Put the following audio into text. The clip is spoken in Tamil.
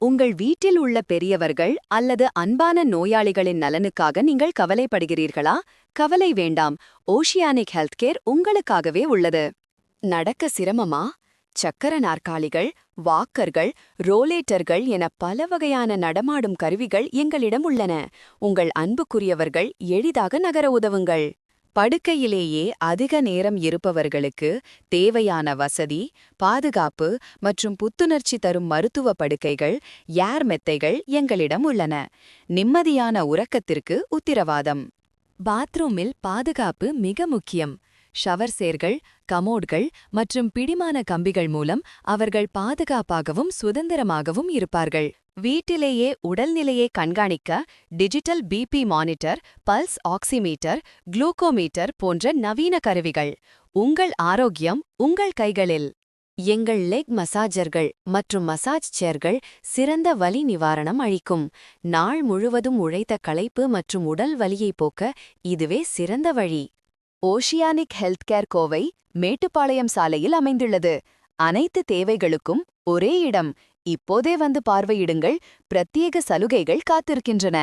உங்கள் வீட்டில் உள்ள பெரியவர்கள் அல்லது அன்பான நோயாளிகளின் நலனுக்காக நீங்கள் கவலைப்படுகிறீர்களா? கவலை வேண்டாம். ஓஷியானிக் ஹெல்த் கேர் உங்களுக்காகவே உள்ளது. நடக்க சிரமமா? சக்கர நாற்காலிகள், வாக்கர்கள், ரோலேட்டர்கள் என பல வகையான நடமாடும் கருவிகள் எங்களிடம் உள்ளன. உங்கள் அன்புக்குரியவர்கள் எளிதாக நகர உதவுங்கள். படுக்கையிலேயே அதிக நேரம் இருப்பவர்களுக்கு தேவையான வசதி, பாதுகாப்பு மற்றும் புத்துணர்ச்சி தரும் மருத்துவ படுக்கைகள், ஏர் மெத்தைகள் எங்களிடம் உள்ளன. நிம்மதியான உறக்கத்திற்கு உத்திரவாதம். பாத்ரூமில் பாதுகாப்பு மிக முக்கியம். ஷவர் சேர்கள், கமோட்கள் மற்றும் பிடிமான கம்பிகள் மூலம் அவர்கள் பாதுகாப்பாகவும் சுதந்திரமாகவும் இருப்பார்கள். வீட்டிலேயே உடல்நிலையை கண்காணிக்க digital BP monitor, pulse oximeter, glucometer போன்ற நவீன கருவிகள். உங்கள் ஆரோக்கியம் உங்கள் கைகளில். எங்கள் லெக் மசாஜர்கள் மற்றும் மசாஜ் சேர்கள் சிறந்த வலி நிவாரணம் அளிக்கும். நாள் முழுவதும் உழைத்த களைப்பு மற்றும் உடல் வலியை போக்க இதுவே சிறந்த வழி. Oceanic health care Kovai Mettupalayam சாலையில் அமைந்துள்ளது. அனைத்து தேவைகளுக்கும் ஒரே இடம். இப்போதே வந்து பார்வையிடுங்கள். பிரத்யேக சலுகைகள் காத்திருக்கின்றன.